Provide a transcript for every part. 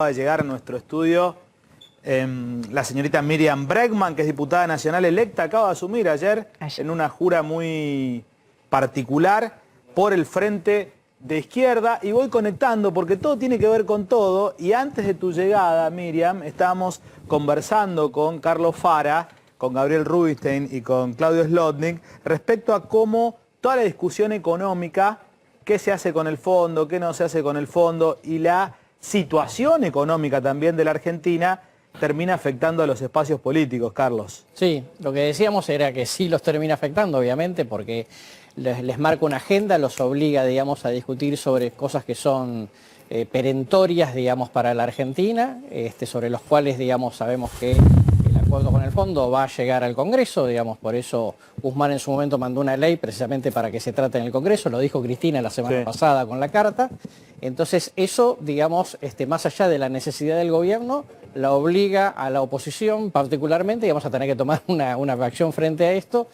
De llegar a nuestro estudio la señorita Miriam Bregman, que es diputada nacional electa, acaba de asumir ayer en una jura muy particular por el Frente de Izquierda, y voy conectando porque todo tiene que ver con todo. Y antes de tu llegada, Miriam, estábamos conversando con Carlos Fara, con Gabriel Rubinstein y con Claudio Slotnick respecto a cómo toda la discusión económica, qué se hace con el fondo, qué no se hace con el fondo, y la situación económica también de la Argentina termina afectando a los espacios políticos, Carlos. Sí, lo que decíamos era que sí los termina afectando, obviamente, porque les marca una agenda, los obliga, digamos, a discutir sobre cosas que son perentorias, digamos, para la Argentina, sobre los cuales, digamos, sabemos que el acuerdo con el fondo va a llegar al Congreso, digamos, por eso Guzmán en su momento mandó una ley precisamente para que se trate en el Congreso, lo dijo Cristina la semana pasada con la carta. Entonces eso, digamos, más allá de la necesidad del gobierno, la obliga a la oposición particularmente, digamos, a tener que tomar una acción frente a esto,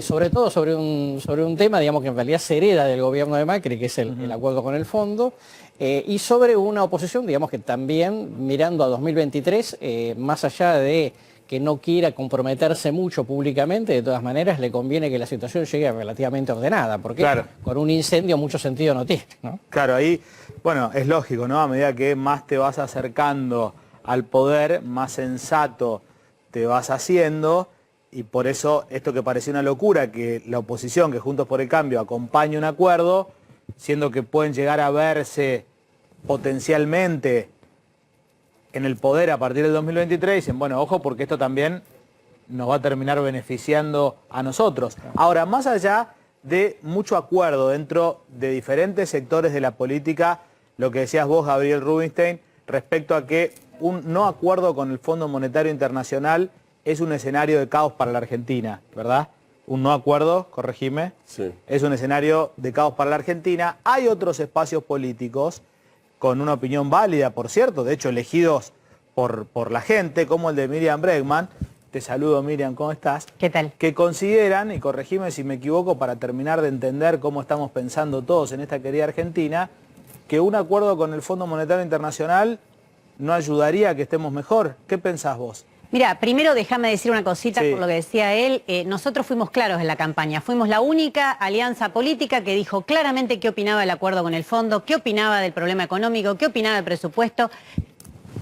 sobre todo sobre un tema, digamos, que en realidad se hereda del gobierno de Macri, que es el acuerdo con el fondo, y sobre una oposición, digamos, que también mirando a 2023, más allá de que no quiera comprometerse mucho públicamente, de todas maneras le conviene que la situación llegue relativamente ordenada, porque con un incendio mucho sentido no tiene, ¿no? Claro, ahí, bueno, es lógico, ¿no? A medida que más te vas acercando al poder, más sensato te vas haciendo, y por eso esto que parecía una locura, que la oposición, que Juntos por el Cambio, acompañe un acuerdo, siendo que pueden llegar a verse potencialmente en el poder a partir del 2023, dicen, bueno, ojo, porque esto también nos va a terminar beneficiando a nosotros. Ahora, más allá de mucho acuerdo dentro de diferentes sectores de la política, lo que decías vos, Gabriel Rubinstein, respecto a que un no acuerdo con el Fondo Monetario Internacional es un escenario de caos para la Argentina, ¿verdad? Un no acuerdo, corregime, es un escenario de caos para la Argentina. Hay otros espacios políticos con una opinión válida, por cierto, de hecho elegidos por la gente, como el de Miriam Bregman. Te saludo, Miriam, ¿cómo estás? ¿Qué tal? Que consideran, y corregime si me equivoco para terminar de entender cómo estamos pensando todos en esta querida Argentina, que un acuerdo con el Fondo Monetario Internacional no ayudaría a que estemos mejor. ¿Qué pensás vos? Mira, primero déjame decir una cosita por lo que decía él. Nosotros fuimos claros en la campaña. Fuimos la única alianza política que dijo claramente qué opinaba del acuerdo con el fondo, qué opinaba del problema económico, qué opinaba del presupuesto.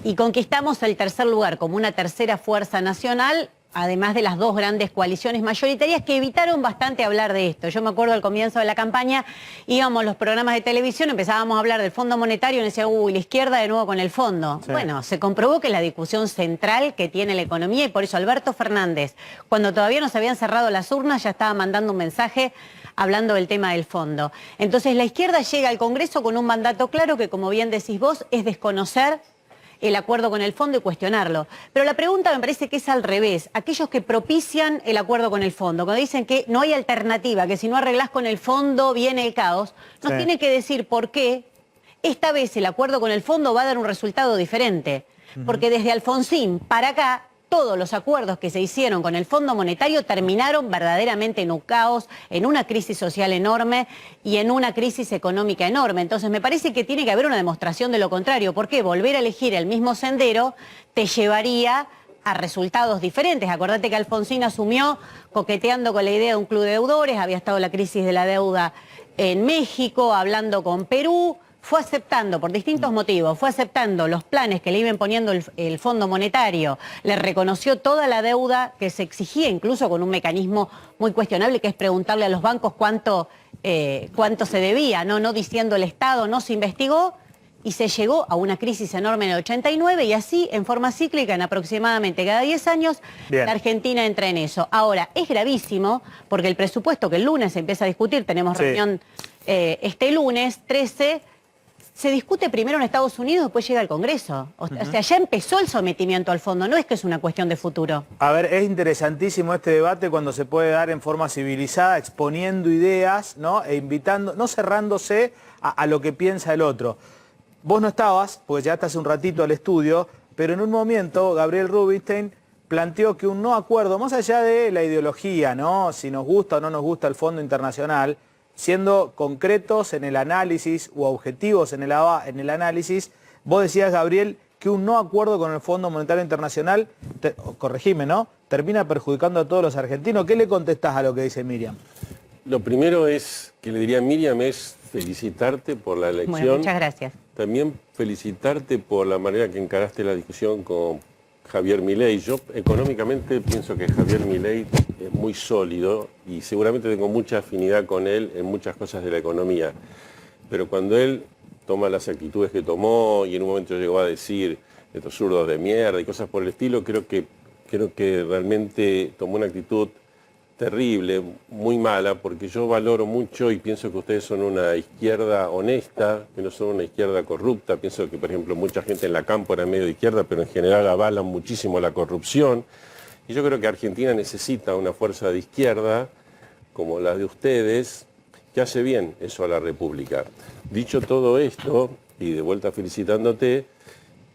Y conquistamos el tercer lugar como una tercera fuerza nacional, además de las dos grandes coaliciones mayoritarias que evitaron bastante hablar de esto. Yo me acuerdo al comienzo de la campaña, íbamos a los programas de televisión, empezábamos a hablar del Fondo Monetario y nos decía, uy, la izquierda de nuevo con el fondo. Bueno, se comprobó que es la discusión central que tiene la economía, y por eso Alberto Fernández, cuando todavía no se habían cerrado las urnas, ya estaba mandando un mensaje hablando del tema del fondo. Entonces la izquierda llega al Congreso con un mandato claro que, como bien decís vos, es desconocer el acuerdo con el fondo y cuestionarlo. Pero la pregunta me parece que es al revés. Aquellos que propician el acuerdo con el fondo, cuando dicen que no hay alternativa, que si no arreglás con el fondo viene el caos, nos tiene que decir por qué esta vez el acuerdo con el fondo va a dar un resultado diferente. Porque desde Alfonsín para acá, todos los acuerdos que se hicieron con el Fondo Monetario terminaron verdaderamente en un caos, en una crisis social enorme y en una crisis económica enorme. Entonces me parece que tiene que haber una demostración de lo contrario, porque volver a elegir el mismo sendero te llevaría a resultados diferentes. Acordate que Alfonsín asumió coqueteando con la idea de un club de deudores, había estado la crisis de la deuda en México, hablando con Perú. Fue aceptando, por distintos motivos, fue aceptando los planes que le iban poniendo el Fondo Monetario, le reconoció toda la deuda que se exigía, incluso con un mecanismo muy cuestionable, que es preguntarle a los bancos cuánto se debía, no diciendo el Estado, no se investigó, y se llegó a una crisis enorme en el 89, y así, en forma cíclica, en aproximadamente cada 10 años, la Argentina entra en eso. Ahora, es gravísimo, porque el presupuesto que el lunes se empieza a discutir, tenemos reunión este lunes, 13, se discute primero en Estados Unidos, después llega al Congreso. O sea, ya empezó el sometimiento al fondo, no es que es una cuestión de futuro. A ver, es interesantísimo este debate cuando se puede dar en forma civilizada, exponiendo ideas, ¿no? E invitando, no cerrándose a lo que piensa el otro. Vos no estabas, porque llegaste hace un ratito al estudio, pero en un momento Gabriel Rubinstein planteó que un no acuerdo, más allá de la ideología, ¿no? Si nos gusta o no nos gusta el Fondo Internacional, siendo concretos en el análisis o objetivos en el análisis, vos decías, Gabriel, que un no acuerdo con el Fondo Monetario Internacional, corregime, ¿no?, termina perjudicando a todos los argentinos. ¿Qué le contestás a lo que dice Miriam? Lo primero que le diría a Miriam es felicitarte por la elección. Bueno, muchas gracias. También felicitarte por la manera que encaraste la discusión con Javier Milei. Yo económicamente pienso que Javier Milei es muy sólido y seguramente tengo mucha afinidad con él en muchas cosas de la economía. Pero cuando él toma las actitudes que tomó y en un momento llegó a decir estos zurdos de mierda y cosas por el estilo, creo que realmente tomó una actitud terrible, muy mala, porque yo valoro mucho y pienso que ustedes son una izquierda honesta, que no son una izquierda corrupta. Pienso que, por ejemplo, mucha gente en la campo era medio de izquierda, pero en general avalan muchísimo la corrupción. Y yo creo que Argentina necesita una fuerza de izquierda, como la de ustedes, que hace bien eso a la República. Dicho todo esto, y de vuelta felicitándote,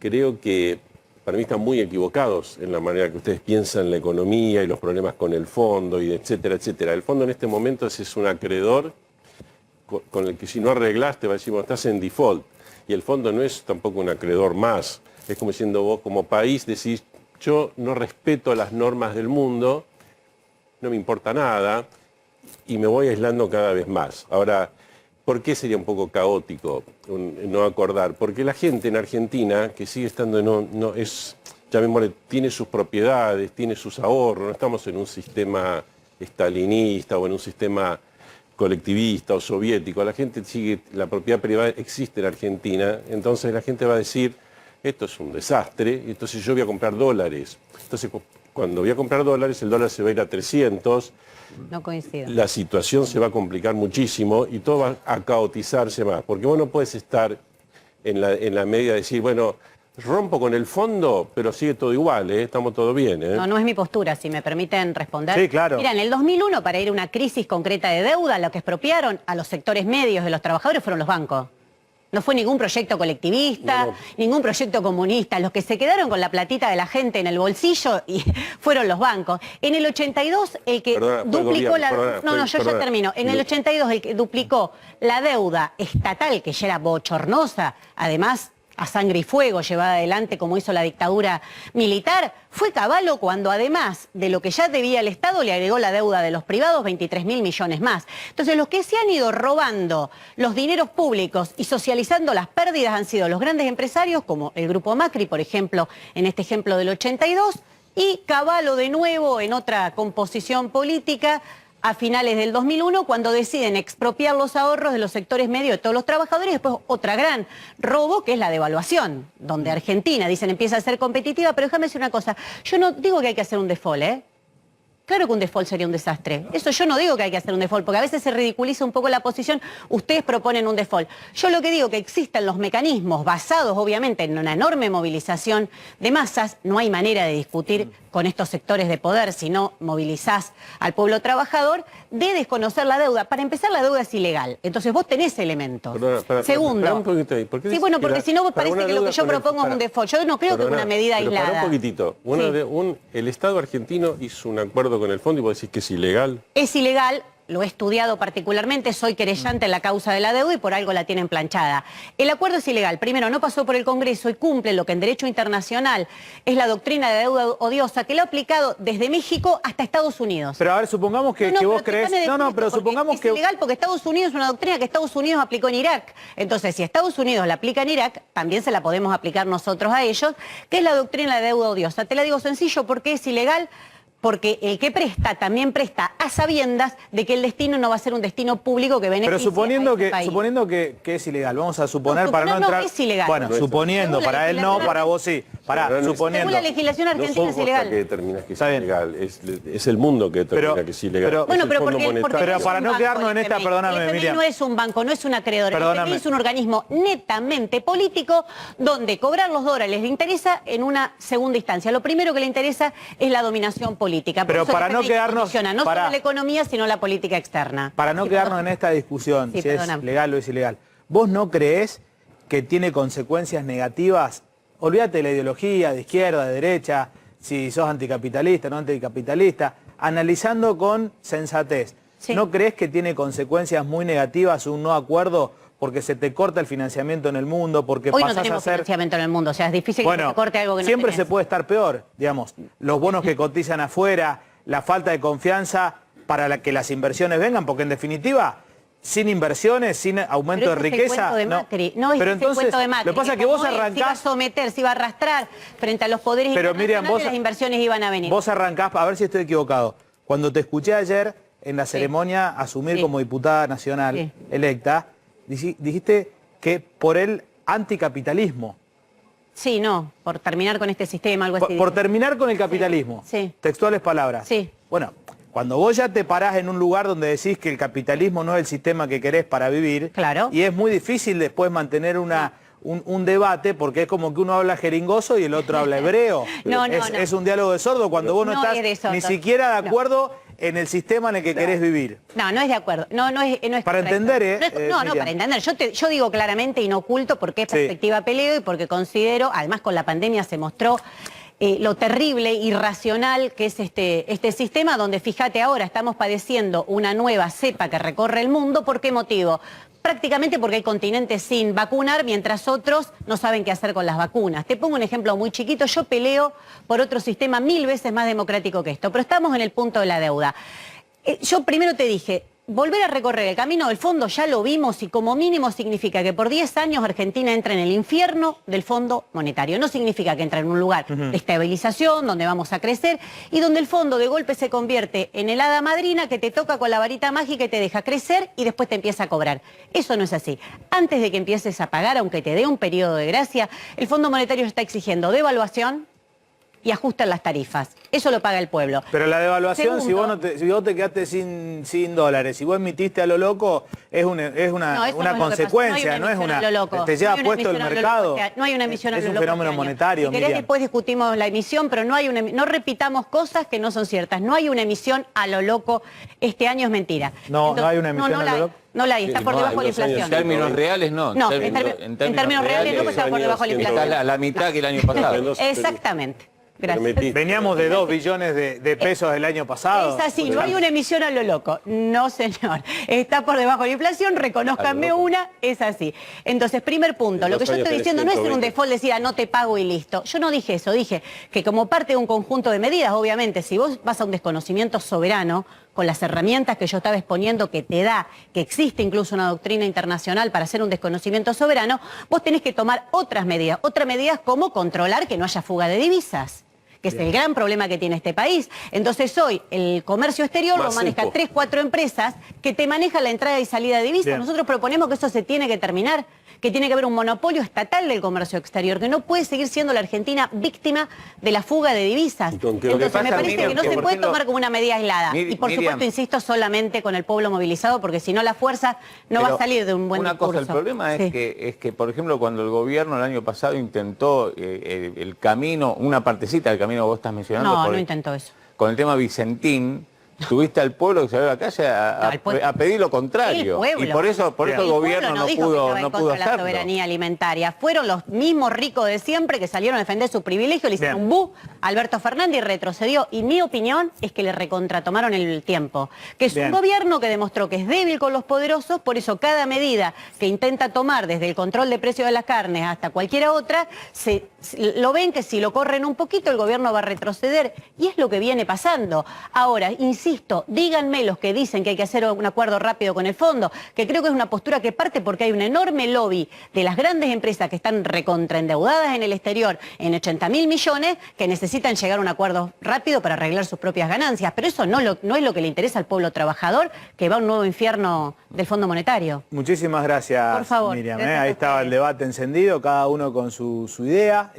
creo que para mí están muy equivocados en la manera que ustedes piensan la economía y los problemas con el fondo, y etcétera, etcétera. El fondo en este momento es un acreedor con el que si no arreglaste va a decir, bueno, estás en default. Y el fondo no es tampoco un acreedor más. Es como diciendo vos, como país, decís, yo no respeto las normas del mundo, no me importa nada, y me voy aislando cada vez más. Ahora, ¿por qué sería un poco caótico no acordar? Porque la gente en Argentina, que sigue estando, llamémosle, tiene sus propiedades, tiene sus ahorros, no estamos en un sistema estalinista o en un sistema colectivista o soviético. La gente sigue, la propiedad privada existe en Argentina, entonces la gente va a decir, esto es un desastre, entonces yo voy a comprar dólares. Entonces, cuando voy a comprar dólares, el dólar se va a ir a 300. No coincido. La situación se va a complicar muchísimo y todo va a caotizarse más, porque vos no puedes estar en la media de decir, bueno, rompo con el fondo, pero sigue todo igual, estamos todo bien. No, no es mi postura, si me permiten responder. Sí, claro. Mira, en el 2001, para ir a una crisis concreta de deuda, lo que expropiaron a los sectores medios de los trabajadores fueron los bancos. No fue ningún proyecto colectivista, ningún proyecto comunista. Los que se quedaron con la platita de la gente en el bolsillo fueron los bancos. En el 82, el que duplicó ya termino. En el 82, el que duplicó la deuda estatal, que ya era bochornosa, además a sangre y fuego llevada adelante como hizo la dictadura militar, fue Cavallo, cuando además de lo que ya debía el Estado le agregó la deuda de los privados 23.000 millones más. Entonces los que se han ido robando los dineros públicos y socializando las pérdidas han sido los grandes empresarios, como el Grupo Macri, por ejemplo, en este ejemplo del 82, y Cavallo de nuevo en otra composición política, a finales del 2001, cuando deciden expropiar los ahorros de los sectores medios de todos los trabajadores, y después otra gran robo, que es la devaluación, donde Argentina, dicen, empieza a ser competitiva, pero déjame decir una cosa, yo no digo que hay que hacer un default, Claro que un default sería un desastre. Eso yo no digo que hay que hacer un default, porque a veces se ridiculiza un poco la posición. Ustedes proponen un default. Yo lo que digo que existen los mecanismos basados, obviamente, en una enorme movilización de masas. No hay manera de discutir con estos sectores de poder si no movilizás al pueblo trabajador, de desconocer la deuda. Para empezar, la deuda es ilegal. Entonces vos tenés elementos. Segundo. Sí, bueno, porque si no parece que lo que yo propongo es un default. Yo no creo que es una medida aislada. Para un poquitito. El Estado argentino hizo un acuerdo con el fondo y vos decís que es ilegal. Es ilegal. Lo he estudiado particularmente, soy querellante en la causa de la deuda y por algo la tienen planchada. El acuerdo es ilegal. Primero, no pasó por el Congreso y cumple lo que en derecho internacional es la doctrina de deuda odiosa, que lo ha aplicado desde México hasta Estados Unidos. Pero a ver, supongamos que vos crees... pero supongamos que... Es ilegal porque Estados Unidos es una doctrina que Estados Unidos aplicó en Irak. Entonces, si Estados Unidos la aplica en Irak, también se la podemos aplicar nosotros a ellos, que es la doctrina de deuda odiosa. Te la digo sencillo porque es ilegal. Porque el que presta también presta a sabiendas de que el destino no va a ser un destino público que beneficie. Pero suponiendo que es ilegal, vamos a suponer para no entrar... No es ilegal. Bueno, suponiendo, para él no, para vos sí. Suponiendo. Según la legislación argentina es ilegal. Que determinas que es ilegal, es el mundo que determina que es ilegal. Pero para no quedarnos en esta, perdóname, Miriam. No es un banco, no es un acreedor. El FMI es un organismo netamente político donde cobrar los dólares le interesa en una segunda instancia. Lo primero que le interesa es la dominación política. Pero para no quedarnos... No solo la economía, sino la política externa. Para no quedarnos en esta discusión, si es legal o es ilegal, ¿vos no creés que tiene consecuencias negativas? Olvídate de la ideología, de izquierda, de derecha, si sos anticapitalista, no anticapitalista, analizando con sensatez. Sí. ¿No crees que tiene consecuencias muy negativas un no acuerdo porque se te corta el financiamiento en el mundo, porque Hoy no pasás a tenemos ser... financiamiento en el mundo, o sea, es difícil que se Bueno, te corte algo que no siempre tenés. se puede estar peor, digamos. Los bonos que cotizan afuera, la falta de confianza para que las inversiones vengan, porque en definitiva, sin inversiones, sin aumento de Pero ese riqueza... es el cuento de Macri. No, pero ese es el cuento de Macri. lo que pasa es que vos Se iba a arrancás... someter, se iba a arrastrar frente a los poderes Pero internacionales, Miriam, vos, las inversiones iban a venir. Vos arrancás, a ver si estoy equivocado, cuando te escuché ayer en la ceremonia asumir como diputada nacional electa, dijiste que por el anticapitalismo. Sí, no, por terminar con este sistema, algo así. Por terminar con el capitalismo. Sí. Textuales palabras. Sí. Bueno, cuando vos ya te parás en un lugar donde decís que el capitalismo no es el sistema que querés para vivir, claro, y es muy difícil después mantener un debate, porque es como que uno habla jeringoso y el otro habla hebreo. Es un diálogo de sordo cuando vos no estás ni siquiera de acuerdo en el sistema en el que querés vivir. No, no es de acuerdo. No es para entender, No, para entender. Yo digo claramente y no oculto porque es perspectiva peleo y porque considero, además con la pandemia se mostró lo terrible, irracional que es este sistema, donde fíjate ahora estamos padeciendo una nueva cepa que recorre el mundo. ¿Por qué motivo? Prácticamente porque hay continentes sin vacunar, mientras otros no saben qué hacer con las vacunas. Te pongo un ejemplo muy chiquito. Yo peleo por otro sistema 1000 veces más democrático que esto, pero estamos en el punto de la deuda. Yo primero te dije, volver a recorrer el camino del fondo ya lo vimos y como mínimo significa que por 10 años Argentina entra en el infierno del Fondo Monetario. No significa que entra en un lugar de estabilización, donde vamos a crecer y donde el fondo de golpe se convierte en el hada madrina que te toca con la varita mágica y te deja crecer y después te empieza a cobrar. Eso no es así. Antes de que empieces a pagar, aunque te dé un periodo de gracia, el Fondo Monetario está exigiendo devaluación y ajustan las tarifas. Eso lo paga el pueblo. Pero la devaluación, Segundo, si vos te quedaste sin dólares, si vos emitiste a lo loco, es una consecuencia, no es una... Te lleva puesto el mercado. No hay una emisión a lo loco. Es un fenómeno monetario, Si querés, Miriam. después discutimos la emisión, pero no repitamos cosas que no son ciertas. No hay una emisión a lo loco. Este año es mentira. No hay una emisión a lo loco. No la hay, está por debajo de la inflación. En términos reales no. No, en términos reales no, está por debajo de la inflación. Está a la mitad que el año pasado. Exactamente. Gracias. Veníamos de 2 billones de pesos el año pasado. Es así, no hay una emisión a lo loco. No, señor. Está por debajo de la inflación, reconózcanme una, es así. Entonces, primer punto, lo que yo estoy diciendo no es en un default decir, no te pago y listo. Yo no dije eso, dije que como parte de un conjunto de medidas, obviamente, si vos vas a un desconocimiento soberano, con las herramientas que yo estaba exponiendo que te da, que existe incluso una doctrina internacional para hacer un desconocimiento soberano, vos tenés que tomar otras medidas como controlar que no haya fuga de divisas, que es el gran problema que tiene este país. Entonces hoy el comercio exterior lo manejan 3, 4 empresas que te manejan la entrada y salida de divisas. Nosotros proponemos que eso se tiene que terminar, que tiene que haber un monopolio estatal del comercio exterior, que no puede seguir siendo la Argentina víctima de la fuga de divisas. Entonces me parece que no se puede tomar como una medida aislada. Y por supuesto, insisto, solamente con el pueblo movilizado, porque si no la fuerza no va a salir de un buen discurso. Una cosa, el problema es que, por ejemplo, cuando el gobierno el año pasado intentó el camino, una partecita del camino que vos estás mencionando. No intentó eso. Con el tema Vicentín, tuviste al pueblo que salió a la calle a pedir lo contrario. El pueblo. Y por eso el gobierno no pudo hacerlo. La soberanía alimentaria. Fueron los mismos ricos de siempre que salieron a defender su privilegio, le hicieron un bu a Alberto Fernández y retrocedió. Y mi opinión es que le recontratomaron el tiempo. Que es un gobierno que demostró que es débil con los poderosos, por eso cada medida que intenta tomar, desde el control de precios de las carnes hasta cualquiera otra, lo ven que si lo corren un poquito el gobierno va a retroceder. Y es lo que viene pasando. Ahora, insisto, díganme los que dicen que hay que hacer un acuerdo rápido con el fondo, que creo que es una postura que parte porque hay un enorme lobby de las grandes empresas que están recontraendeudadas en el exterior en 80.000 millones, que necesitan llegar a un acuerdo rápido para arreglar sus propias ganancias. Pero eso no es lo que le interesa al pueblo trabajador, que va a un nuevo infierno del Fondo Monetario. Muchísimas gracias, por favor, Miriam. gracias Ahí estaba el debate encendido, cada uno con su idea.